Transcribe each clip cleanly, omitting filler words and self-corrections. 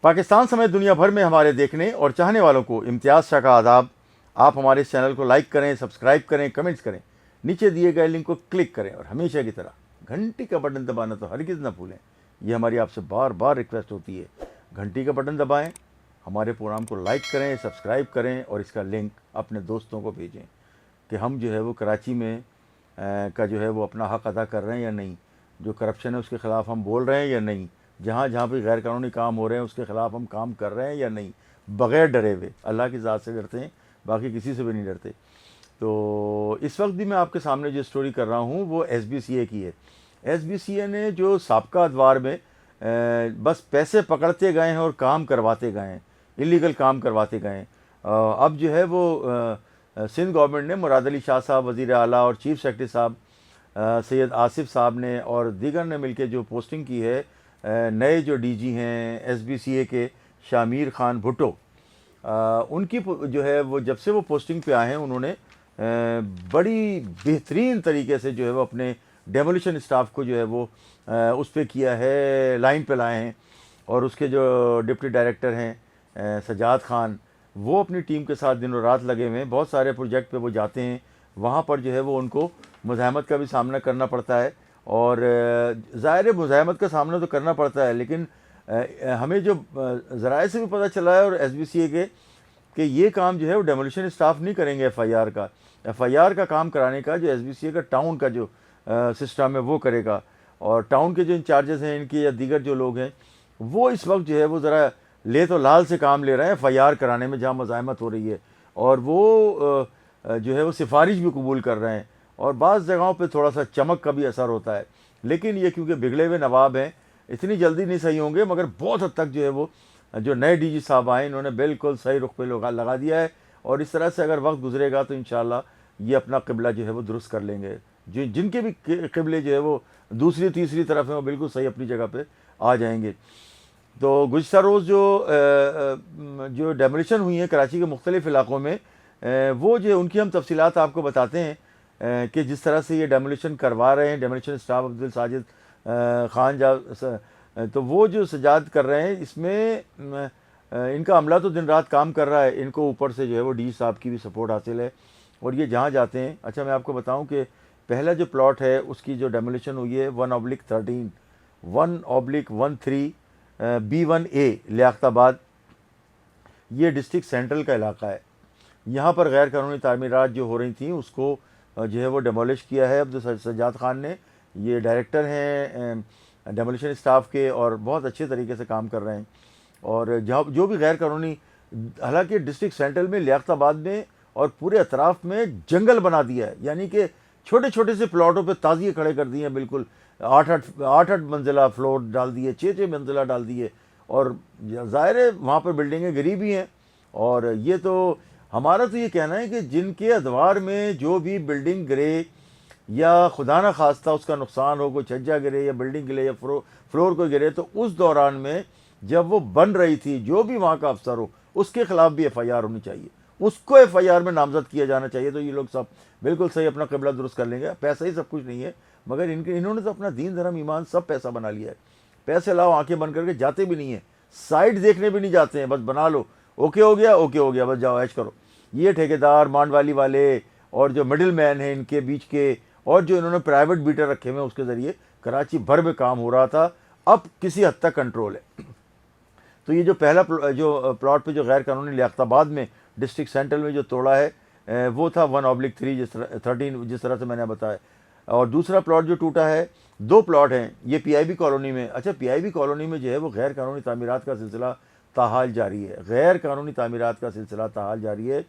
پاکستان سمیت دنیا بھر میں ہمارے دیکھنے اور چاہنے والوں کو امتیاز شاہ کا آداب۔ آپ ہمارے اس چینل کو لائک کریں، سبسکرائب کریں، کمنٹس کریں، نیچے دیے گئے لنک کو کلک کریں اور ہمیشہ کی طرح گھنٹی کا بٹن دبانا تو ہرگز نہ بھولیں۔ یہ ہماری آپ سے بار بار ریکویسٹ ہوتی ہے، گھنٹی کا بٹن دبائیں، ہمارے پروگرام کو لائک کریں، سبسکرائب کریں اور اس کا لنک اپنے دوستوں کو بھیجیں کہ ہم جو ہے وہ کراچی میں کا جو ہے وہ اپنا حق ادا کر رہے ہیں یا نہیں، جو کرپشن ہے اس کے خلاف ہم بول رہے ہیں یا نہیں، جہاں جہاں پہ غیر قانونی کام ہو رہے ہیں اس کے خلاف ہم کام کر رہے ہیں یا نہیں، بغیر ڈرے ہوئے۔ اللہ کی ذات سے ڈرتے ہیں، باقی کسی سے بھی نہیں ڈرتے۔ تو اس وقت بھی میں آپ کے سامنے جو اسٹوری کر رہا ہوں وہ ایس بی سی اے کی ہے۔ ایس بی سی اے نے جو سابقہ ادوار میں بس پیسے پکڑتے گئے ہیں اور کام کرواتے گئے ہیں، انلیگل کام کرواتے گئے ہیں۔ اب جو ہے وہ سندھ گورنمنٹ نے مراد علی شاہ صاحب وزیر اعلیٰ اور چیف سیکرٹری صاحب سید آصف صاحب نے اور دیگر نے مل کے جو پوسٹنگ کی ہے، نئے جو ڈی جی ہیں ایس بی سی اے کے شامیر خان بھٹو، ان کی جو ہے وہ جب سے وہ پوسٹنگ پہ آئے ہیں انہوں نے بڑی بہترین طریقے سے جو ہے وہ اپنے ڈیمولیشن اسٹاف کو جو ہے وہ اس پہ کیا ہے، لائن پہ لائے ہیں۔ اور اس کے جو ڈپٹی ڈائریکٹر ہیں سجاد خان، وہ اپنی ٹیم کے ساتھ دن و رات لگے ہوئے ہیں۔ بہت سارے پروجیکٹ پہ وہ جاتے ہیں، وہاں پر جو ہے وہ ان کو مزاحمت کا بھی سامنا کرنا پڑتا ہے، اور ظاہر مزاحمت کا سامنا تو کرنا پڑتا ہے، لیکن ہمیں جو ذرائع سے بھی پتہ چلا ہے اور ایس بی سی اے کے کہ یہ کام جو ہے وہ ڈیمولیشن اسٹاف نہیں کریں گے، ایف آئی آر کا کام کرانے کا جو ایس بی سی اے کا ٹاؤن کا جو سسٹم ہے وہ کرے گا، اور ٹاؤن کے جو انچارجز ہیں ان کے یا دیگر جو لوگ ہیں وہ اس وقت جو ہے وہ ذرا لے تو لال سے کام لے رہے ہیں ایف آئی آر کرانے میں جہاں مزاحمت ہو رہی ہے، اور وہ جو ہے وہ سفارش بھی قبول کر رہے ہیں، اور بعض جگہوں پہ تھوڑا سا چمک کا بھی اثر ہوتا ہے، لیکن یہ کیونکہ بگڑے ہوئے نواب ہیں اتنی جلدی نہیں صحیح ہوں گے، مگر بہت حد تک جو ہے وہ جو نئے ڈی جی صاحب آئے انہوں نے بالکل صحیح رخ پہ لگا دیا ہے، اور اس طرح سے اگر وقت گزرے گا تو انشاءاللہ یہ اپنا قبلہ جو ہے وہ درست کر لیں گے۔ جن کے بھی قبلے جو ہے وہ دوسری تیسری طرف ہیں وہ بالکل صحیح اپنی جگہ پہ آ جائیں گے۔ تو گزشتہ روز جو ڈیمولیشن ہوئی ہیں کراچی کے مختلف علاقوں میں، وہ جو ان کی ہم تفصیلات آپ کو بتاتے ہیں کہ جس طرح سے یہ ڈیمولیشن کروا رہے ہیں ڈیمولیشن اسٹاف عبدالساجد خان تو وہ جو سجاد کر رہے ہیں اس میں ان کا عملہ تو دن رات کام کر رہا ہے، ان کو اوپر سے جو ہے وہ ڈی صاحب کی بھی سپورٹ حاصل ہے، اور یہ جہاں جاتے ہیں۔ اچھا میں آپ کو بتاؤں کہ پہلا جو پلاٹ ہے اس کی جو ڈیمولیشن ہوئی ہے 1/13 1/13 B1A لیاقت آباد، یہ ڈسٹرکٹ سینٹرل کا علاقہ ہے۔ یہاں پر غیر قانونی تعمیرات جو ہو رہی تھیں اس کو جو ہے وہ ڈیمولش کیا ہے عبدالسجاد خان نے۔ یہ ڈائریکٹر ہیں ڈیمولیشن اسٹاف کے اور بہت اچھے طریقے سے کام کر رہے ہیں، اور جو بھی غیر قانونی، حالانکہ ڈسٹرکٹ سینٹرل میں لیاقت آباد میں اور پورے اطراف میں جنگل بنا دیا ہے، یعنی کہ چھوٹے چھوٹے سے پلاٹوں پہ تازیے کھڑے کر دیے ہیں، بالکل 8 منزلہ فلور ڈال دیے، 6 منزلہ ڈال دیے، اور ظاہر ہے وہاں پر بلڈنگیں گری بھی ہیں۔ اور یہ تو ہمارا تو یہ کہنا ہے کہ جن کے ادوار میں جو بھی بلڈنگ گرے یا خدا نہ خواستہ اس کا نقصان ہو، کوئی چھجا گرے یا بلڈنگ گرے یا فلور کو گرے، تو اس دوران میں جب وہ بن رہی تھی جو بھی وہاں کا افسر ہو اس کے خلاف بھی ایف آئی آر ہونی چاہیے، اس کو ایف آئی آر میں نامزد کیا جانا چاہیے۔ تو یہ لوگ سب بالکل صحیح اپنا قبلہ درست کر لیں گے۔ پیسہ ہی سب کچھ نہیں ہے، مگر انہوں نے تو اپنا دین دھرم ایمان سب پیسہ بنا لیا ہے۔ پیسے لاؤ آنکھیں بند کر کے جاتے بھی نہیں ہیں، سائٹ دیکھنے بھی نہیں جاتے ہیں، بس بنا لو، اوکے ہو گیا بس جاؤ عیش کرو۔ یہ ٹھیکیدار مانڈ والی والے اور جو مڈل مین ہیں ان کے بیچ کے، اور جو انہوں نے پرائیویٹ بیٹر رکھے ہوئے ہیں، اس کے ذریعے کراچی بھر میں کام ہو رہا تھا، اب کسی حد تک کنٹرول ہے۔ تو یہ جو پہلا جو پلاٹ پہ جو غیر قانونی لیاقت آباد میں ڈسٹرکٹ سینٹرل میں جو توڑا ہے وہ تھا 1/13 جس طرح سے میں نے بتایا، اور دوسرا پلاٹ جو ٹوٹا ہے، 2 پلاٹ ہیں یہ پی آئی بی کالونی میں۔ اچھا پی آئی بی کالونی میں جو ہے وہ غیر قانونی تعمیرات کا سلسلہ تاحال جاری ہے، غیر قانونی تعمیرات کا سلسلہ تاحال جاری ہے۔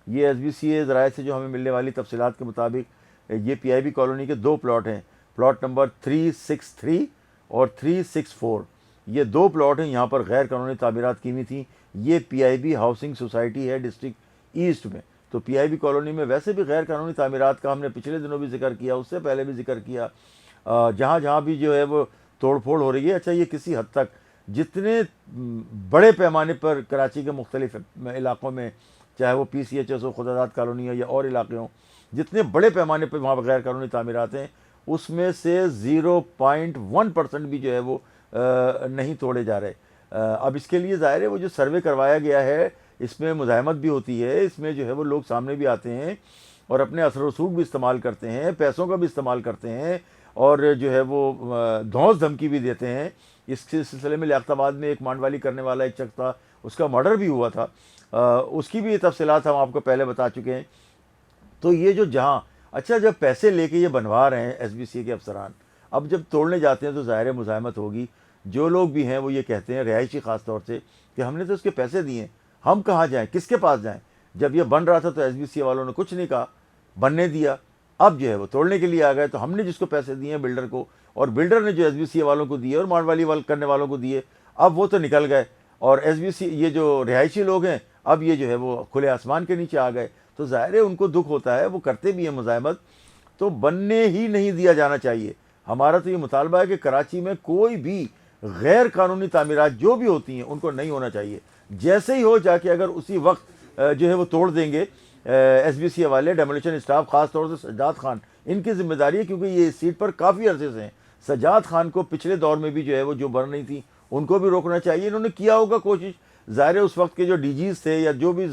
یہ ایس بی سی اے ذرائع سے جو ہمیں ملنے والی تفصیلات کے مطابق یہ پی آئی بی کالونی کے 2 پلاٹ ہیں، پلاٹ نمبر 363 اور 364، یہ 2 پلاٹ ہیں، یہاں پر غیر قانونی تعمیرات کی ہوئی تھیں۔ یہ پی آئی بی ہاؤسنگ سوسائٹی ہے ڈسٹرکٹ ایسٹ میں۔ تو پی آئی بی کالونی میں ویسے بھی غیر قانونی تعمیرات کا ہم نے پچھلے دنوں بھی ذکر کیا، اس سے پہلے بھی ذکر کیا، جہاں جہاں بھی جو ہے وہ توڑ پھوڑ ہو رہی ہے۔ اچھا یہ کسی حد تک جتنے بڑے پیمانے پر کراچی کے مختلف علاقوں میں، چاہے وہ پی سی ایچ ایس ہو، خداداد کالونی ہو یا اور علاقے ہوں، جتنے بڑے پیمانے پر وہاں غیر قانونی تعمیرات ہیں اس میں سے 0.1% بھی جو ہے وہ نہیں توڑے جا رہے۔ اب اس کے لیے ظاہر ہے وہ جو سروے کروایا گیا ہے اس میں مزاحمت بھی ہوتی ہے، اس میں جو ہے وہ لوگ سامنے بھی آتے ہیں اور اپنے اثر و رسوخ بھی استعمال کرتے ہیں، پیسوں کا بھی استعمال کرتے ہیں، اور جو ہے وہ دھونس دھمکی بھی دیتے ہیں۔ اس سلسلے میں لیاقت آباد میں ایک مانڈوالی کرنے والا ایک شخص تھا، اس کا مرڈر بھی ہوا تھا، اس کی بھی تفصیلات ہم آپ کو پہلے بتا چکے ہیں۔ تو یہ جو جہاں اچھا جب پیسے لے کے یہ بنوا رہے ہیں ایس بی سی کے افسران، اب جب توڑنے جاتے ہیں تو ظاہر مزاحمت ہوگی۔ جو لوگ بھی ہیں وہ یہ کہتے ہیں، رہائشی خاص طور سے، کہ ہم نے تو اس کے پیسے دیے ہیں، ہم کہاں جائیں، کس کے پاس جائیں؟ جب یہ بن رہا تھا تو ایس بی سی والوں نے کچھ نہیں کہا، بننے دیا، اب جو ہے وہ توڑنے کے لیے آ گئے، تو ہم نے جس کو پیسے دیے ہیں بلڈر کو، اور بلڈر نے جو ایس بی سی والوں کو دیے اور مانڈوالی کرنے والوں کو دیے، اب وہ تو نکل گئے، اور ایس بی سی یہ جو رہائشی لوگ ہیں اب یہ جو ہے وہ کھلے آسمان کے نیچے آ گئے، تو ظاہر ہے ان کو دکھ ہوتا ہے، وہ کرتے بھی ہیں مزاحمت۔ تو بننے ہی نہیں دیا جانا چاہیے۔ ہمارا تو یہ مطالبہ ہے کہ کراچی میں کوئی بھی غیر قانونی تعمیرات جو بھی ہوتی ہیں ان کو نہیں ہونا چاہیے، جیسے ہی ہو جا کے اگر اسی وقت جو ہے وہ توڑ دیں گے ایس بی سی والے، ڈیمولیشن اسٹاف، خاص طور سے سجاد خان، ان کی ذمہ داری ہے، کیونکہ یہ اس سیٹ پر کافی عرصے سے ہیں۔ سجاد خان کو پچھلے دور میں بھی جو ہے وہ جو بن رہی تھی ان کو بھی روکنا چاہیے، انہوں نے کیا ہوگا کوشش، ظاہر ہے اس وقت کے جو ڈی جیز تھے یا جو بھی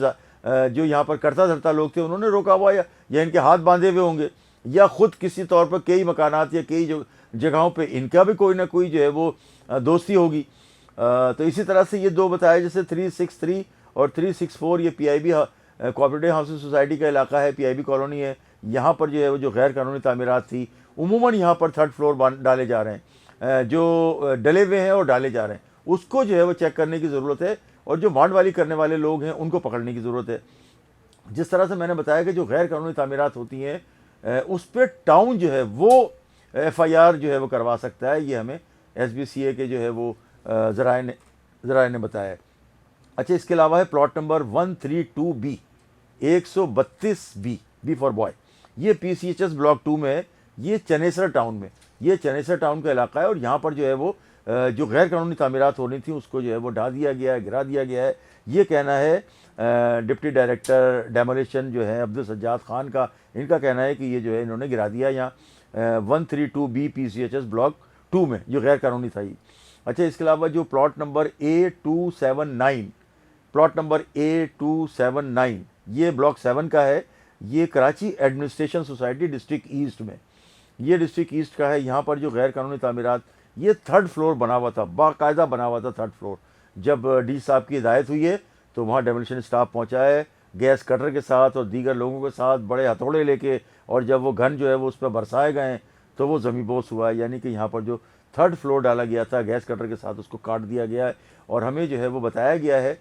جو یہاں پر کرتا دھرتا لوگ تھے انہوں نے روکا ہوا، یا ان کے ہاتھ باندھے ہوئے ہوں گے، یا خود کسی طور پر کئی مکانات یا کئی جگہوں پہ ان کا بھی کوئی نہ کوئی جو ہے وہ دوستی ہوگی۔ تو اسی طرح سے یہ دو بتائے، جیسے 363 اور 364، یہ پی آئی بی کوآپریٹو ہاؤسنگ سوسائٹی کا علاقہ ہے، پی آئی بی کالونی ہے، یہاں پر جو ہے وہ جو غیر قانونی تعمیرات تھی، عموماً یہاں پر 3rd فلور ڈالے جا رہے ہیں، جو ڈلے ہوئے ہیں اور ڈالے جا رہے ہیں، اس کو جو ہے وہ چیک کرنے کی ضرورت ہے، اور جو مانڈوالی کرنے والے لوگ ہیں ان کو پکڑنے کی ضرورت ہے۔ جس طرح سے میں نے بتایا کہ جو غیر قانونی تعمیرات ہوتی ہیں اس پہ ٹاؤن جو ہے وہ ایف آئی آر جو ہے وہ کروا سکتا ہے، یہ ہمیں ایس بی سی اے کے جو ہے وہ ذرائع نے بتایا ہے۔ اچھا، اس کے علاوہ ہے plot number 132B 132B، B for boy, یہ P C H S block 2 میں ہے، یہ چنیسر ٹاؤن میں، یہ چنیسر ٹاؤن کا علاقہ ہے، اور یہاں پر جو ہے وہ جو غیر قانونی تعمیرات ہونی تھیں اس کو جو ہے وہ ڈھا دیا گیا ہے، گرا دیا گیا ہے، یہ کہنا ہے ڈپٹی ڈائریکٹر ڈیمولیشن جو ہے عبدالسجاد خان کا، ان کا کہنا ہے کہ یہ جو ہے انہوں نے گرا دیا یہاں 132B پی سی ایچ ایس بلاک 2 میں، جو غیر قانونی تھا یہ۔ اچھا، اس کے علاوہ جو plot number A279، plot number A279، یہ بلاک 7 کا ہے، یہ Karachi administration society district east میں، یہ ڈسٹرکٹ ایسٹ کا ہے۔ یہاں پر جو غیر قانونی تعمیرات، یہ 3rd فلور بنا ہوا تھا، باقاعدہ بنا ہوا تھا 3rd فلور۔ جب ڈی صاحب کی ہدایت ہوئی ہے تو وہاں ڈیمولیشن اسٹاف پہنچا ہے گیس کٹر کے ساتھ اور دیگر لوگوں کے ساتھ، بڑے ہتھوڑے لے کے، اور جب وہ گھن جو ہے وہ اس پہ برسائے گئے ہیں تو وہ زمیں بوس ہوا ہے، یعنی کہ یہاں پر جو 3rd فلور ڈالا گیا تھا گیس کٹر کے ساتھ اس کو کاٹ دیا گیا ہے۔ اور ہمیں جو ہے وہ بتایا گیا ہے،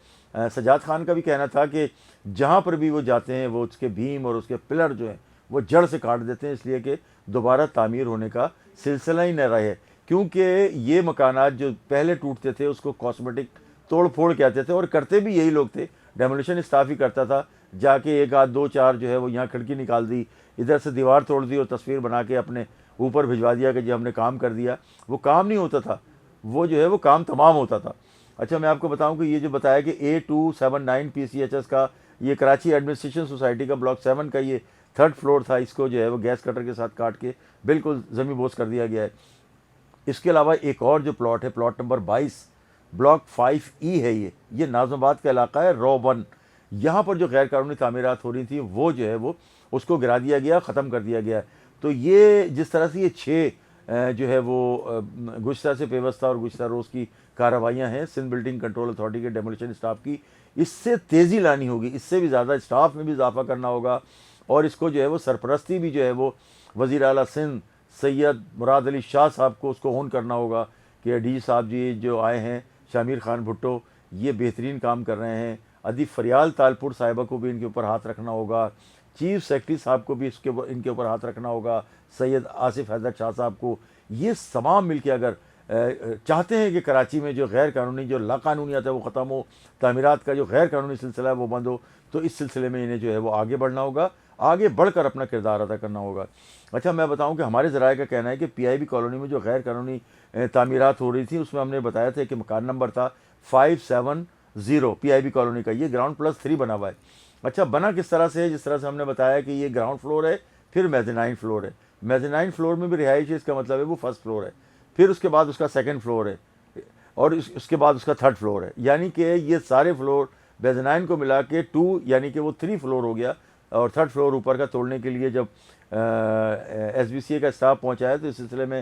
سجاد خان کا بھی کہنا تھا کہ جہاں پر بھی وہ جاتے ہیں وہ اس کے بھیم اور اس کے پلر جو ہیں وہ جڑ سے کاٹ دیتے ہیں، اس لیے کہ دوبارہ تعمیر ہونے کا سلسلہ ہی نہ رہے، کیونکہ یہ مکانات جو پہلے ٹوٹتے تھے اس کو کاسمیٹک توڑ پھوڑ کہتے تھے، اور کرتے بھی یہی لوگ تھے، ڈیمولیشن اسٹاف ہی کرتا تھا، جا کے 1 آدھ 2 4 جو ہے وہ یہاں کھڑکی نکال دی، ادھر سے دیوار توڑ دی اور تصویر بنا کے اپنے اوپر بھجوا دیا کہ جی ہم نے کام کر دیا۔ وہ کام نہیں ہوتا تھا، وہ جو ہے وہ کام تمام ہوتا تھا۔ اچھا، میں آپ کو بتاؤں کہ یہ جو بتایا کہ A279 پی سی ایچ ایس کا، یہ کراچی ایڈمنسٹریشن سوسائٹی کا بلاک 7 کا یہ 3rd فلور تھا، اس کو جو ہے وہ گیس کٹر کے ساتھ کاٹ کے بالکل زمیں بوس کر دیا گیا ہے۔ اس کے علاوہ ایک اور جو پلاٹ ہے، پلاٹ نمبر 22 بلاک 5E ہے، یہ ناظم آباد کا علاقہ ہے، رو 1، یہاں پر جو غیر قانونی تعمیرات ہو رہی تھیں وہ جو ہے وہ اس کو گرا دیا گیا، ختم کر دیا گیا۔ تو یہ جس طرح سے یہ 6 جو ہے وہ گزشتہ سے پیوستہ اور گزشتہ روز کی کارروائیاں ہیں سندھ بلڈنگ کنٹرول اتھارٹی کے ڈیمولیشن اسٹاف کی، اس سے تیزی لانی ہوگی، اس سے بھی زیادہ اسٹاف میں بھی اضافہ کرنا ہوگا، اور اس کو جو ہے وہ سرپرستی بھی جو ہے وہ وزیر اعلیٰ سندھ سید مراد علی شاہ صاحب کو اس کو اون کرنا ہوگا کہ ڈی صاحب جی جو آئے ہیں شامیر خان بھٹو، یہ بہترین کام کر رہے ہیں۔ ادیب فریال تالپور صاحبہ کو بھی ان کے اوپر ہاتھ رکھنا ہوگا، چیف سیکرٹری صاحب کو بھی ان کے اوپر ہاتھ رکھنا ہوگا، سید آصف حیدر شاہ صاحب کو۔ یہ تمام مل کے اگر چاہتے ہیں کہ کراچی میں جو غیر قانونی جو لا قانونیت ہے وہ ختم ہو، تعمیرات کا جو غیر قانونی سلسلہ ہے وہ بند ہو، تو اس سلسلے میں انہیں جو ہے وہ آگے بڑھنا ہوگا، آگے بڑھ کر اپنا کردار ادا کرنا ہوگا۔ اچھا، میں بتاؤں کہ ہمارے ذرائع کا کہنا ہے کہ پی آئی بی کالونی میں جو غیر قانونی تعمیرات ہو رہی تھیں اس میں ہم نے بتایا تھا کہ مکان نمبر تھا 570 پی آئی بی کالونی کا، یہ گراؤنڈ پلس 3 بنا ہوا ہے۔ اچھا، بنا کس طرح سے ہے؟ جس طرح سے ہم نے بتایا کہ یہ گراؤنڈ فلور ہے، پھر میزینائن فلور ہے، میزینائن فلور میں بھی رہائش ہے، اس کا مطلب ہے وہ 1st فلور ہے، پھر اس کے بعد اس کا 2nd فلور ہے، اور اس کے بعد اس کا 3rd فلور ہے، یعنی کہ یہ سارے فلور بیزنائن کو ملا کے 2 یعنی کہ وہ 3 فلور ہو گیا. اور 3rd فلور اوپر کا توڑنے کے لیے جب ایس بی سی اے کا اسٹاف پہنچا ہے تو اس سلسلے میں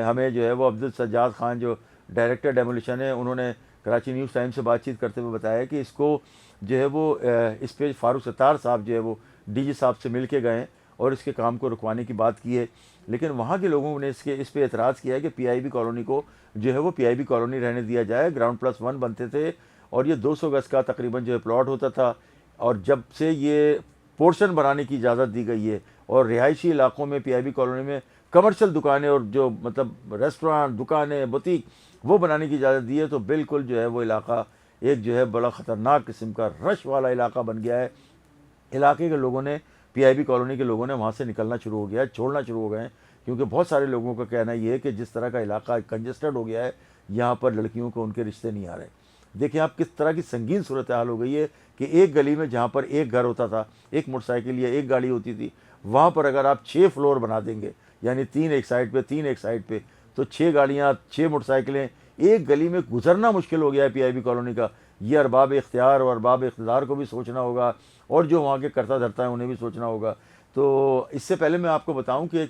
ہمیں جو ہے وہ عبدالسجاد خان جو ڈائریکٹر ڈیمولیشن ہے، انہوں نے کراچی نیوز ٹائم سے بات چیت کرتے ہوئے بتایا کہ اس کو جو ہے وہ اس پہ فاروق ستار صاحب جو ہے وہ ڈی جی صاحب سے مل کے گئے ہیں اور اس کے کام کو رکوانے کی بات کی ہے. لیکن وہاں کے لوگوں نے اس پہ اعتراض کیا ہے کہ پی آئی بی کالونی کو جو ہے وہ پی آئی بی کالونی رہنے دیا جائے. گراؤنڈ +1 بنتے تھے اور یہ 200 گز کا تقریباً جو ہے پلاٹ ہوتا تھا. اور جب سے یہ پورشن بنانے کی اجازت دی گئی ہے اور رہائشی علاقوں میں پی آئی بی کالونی میں کمرشل دکانیں اور جو مطلب ریسٹورانٹ دکانیں بوتیک وہ بنانے کی اجازت دی ہے تو بالکل جو ہے وہ علاقہ ایک جو ہے بڑا خطرناک قسم کا رش والا علاقہ بن گیا ہے. علاقے کے لوگوں نے پی آئی بی کالونی کے لوگوں نے وہاں سے نکلنا شروع ہو گیا ہے، چھوڑنا شروع ہو گئے ہیں، کیونکہ بہت سارے لوگوں کا کہنا یہ ہے کہ جس طرح کا علاقہ کنجسٹڈ ہو گیا ہے یہاں پر لڑکیوں کو ان کے رشتے نہیں آ رہے. دیکھیں آپ کس طرح کی سنگین صورتحال ہو گئی ہے کہ ایک گلی میں جہاں پر ایک گھر ہوتا تھا، ایک موٹر سائیکل یا ایک گاڑی ہوتی تھی، وہاں پر اگر آپ 6 فلور بنا دیں گے یعنی 3 ایک سائڈ پہ 3 ایک سائڈ پہ تو 6 گاڑیاں 6 موٹر سائیکلیں ایک گلی میں گزرنا مشکل ہو گیا ہے پی آئی بی کالونی کا. یہ ارباب اختیار اور ارباب اقتدار کو بھی سوچنا ہوگا اور جو وہاں کے کرتا دھرتا ہے انہیں بھی سوچنا ہوگا. تو اس سے پہلے میں آپ کو بتاؤں کہ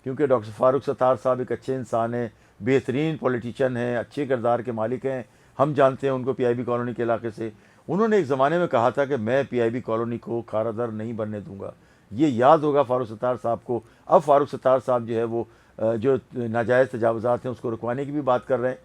کیونکہ ڈاکٹر فاروق ستار صاحب ایک اچھے انسان ہیں، بہترین پولیٹیشین ہیں، اچھے کردار کے مالک ہیں، ہم جانتے ہیں ان کو پی آئی بی کالونی کے علاقے سے. انہوں نے ایک زمانے میں کہا تھا کہ میں پی آئی بی کالونی کو کھارا در نہیں بننے دوں گا. یہ یاد ہوگا فاروق ستار صاحب کو. اب فاروق ستار صاحب جو ہے وہ جو ناجائز تجاوزات ہیں اس کو رکوانے کی بھی بات کر رہے ہیں.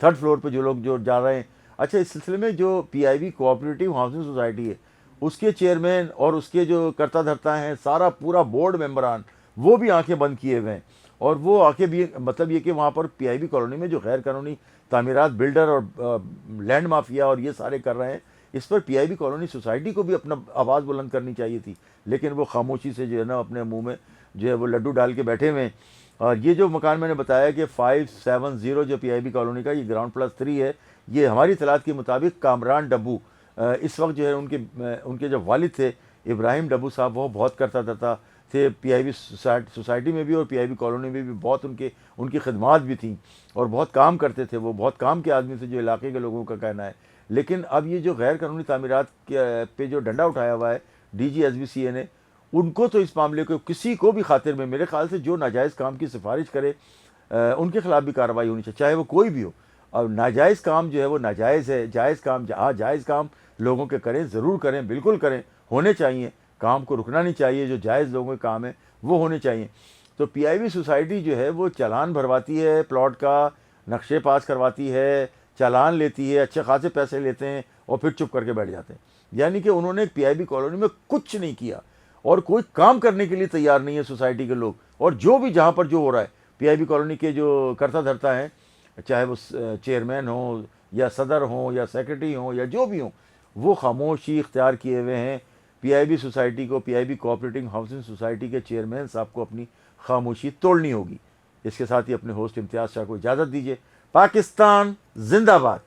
3rd فلور پہ جو لوگ جو جا رہے ہیں. اچھا، اس سلسلے میں جو پی آئی بی کوآپریٹیو ہاؤسنگ سوسائٹی ہے اس کے چیئرمین اور اس کے جو کرتا دھرتا ہیں سارا پورا بورڈ ممبران وہ بھی آنکھیں بند کیے ہوئے ہیں. اور وہ آنکھیں بھی مطلب یہ کہ وہاں پر پی آئی بی کالونی میں جو غیر قانونی تعمیرات بلڈر اور لینڈ مافیا اور یہ سارے کر رہے ہیں، اس پر پی آئی بی کالونی سوسائٹی کو بھی اپنا آواز بلند کرنی چاہیے تھی. لیکن وہ خاموشی سے جو ہے نا اپنے منہ میں جو ہے وہ لڈو ڈال کے بیٹھے ہوئے ہیں. اور یہ جو مکان میں نے بتایا کہ 570 جو پی آئی بی کالونی کا یہ گراؤنڈ +3 ہے، یہ ہماری اطلاعات کے مطابق کامران ڈبو اس وقت جو ہے ان کے جو والد تھے ابراہیم ڈبو صاحب وہ بہت کرتا تھے پی آئی بی سوسائٹی میں بھی اور پی آئی بی کالونی میں بھی. بہت ان کی خدمات بھی تھیں اور بہت کام کرتے تھے، وہ بہت کام کے آدمی تھے جو علاقے کے لوگوں کا کہنا ہے. لیکن اب یہ جو غیر قانونی تعمیرات پہ جو ڈنڈا اٹھایا ہوا ہے D G S B C A نے، ان کو تو اس معاملے کو کسی کو بھی خاطر میں میرے خیال سے جو ناجائز کام کی سفارش کرے ان کے خلاف بھی کارروائی ہونی چاہیے، چاہے وہ کوئی بھی ہو. اور ناجائز کام جو ہے وہ ناجائز ہے، جائز کام جائز کام لوگوں کے کریں، ضرور کریں، بالکل کریں، ہونے چاہیے. کام کو رکنا نہیں چاہیے، جو جائز لوگوں کے کام ہیں وہ ہونے چاہیے. تو پی آئی بی سوسائٹی جو ہے وہ چالان بھرواتی ہے، پلاٹ کا نقشے پاس کرواتی ہے، چالان لیتی ہے، اچھے خاصے پیسے لیتے ہیں اور پھر چپ کر کے بیٹھ جاتے ہیں. یعنی کہ انہوں نے پی آئی بی کالونی میں کچھ نہیں کیا اور کوئی کام کرنے کے لیے تیار نہیں ہے سوسائٹی کے لوگ. اور جو بھی جہاں پر جو ہو رہا ہے پی آئی بی کالونی کے جو کرتا دھرتا ہیں، چاہے وہ چیئرمین ہوں یا صدر ہوں یا سیکرٹری ہوں یا جو بھی ہوں، وہ خاموشی اختیار کیے ہوئے ہیں. پی آئی بی سوسائٹی کو، پی آئی بی کوآپریٹنگ ہاؤسنگ سوسائٹی کے چیئرمین صاحب کو اپنی خاموشی توڑنی ہوگی. اس کے ساتھ ہی اپنے ہوسٹ امتیاز شاہ کو اجازت دیجیے. پاکستان زندہ باد.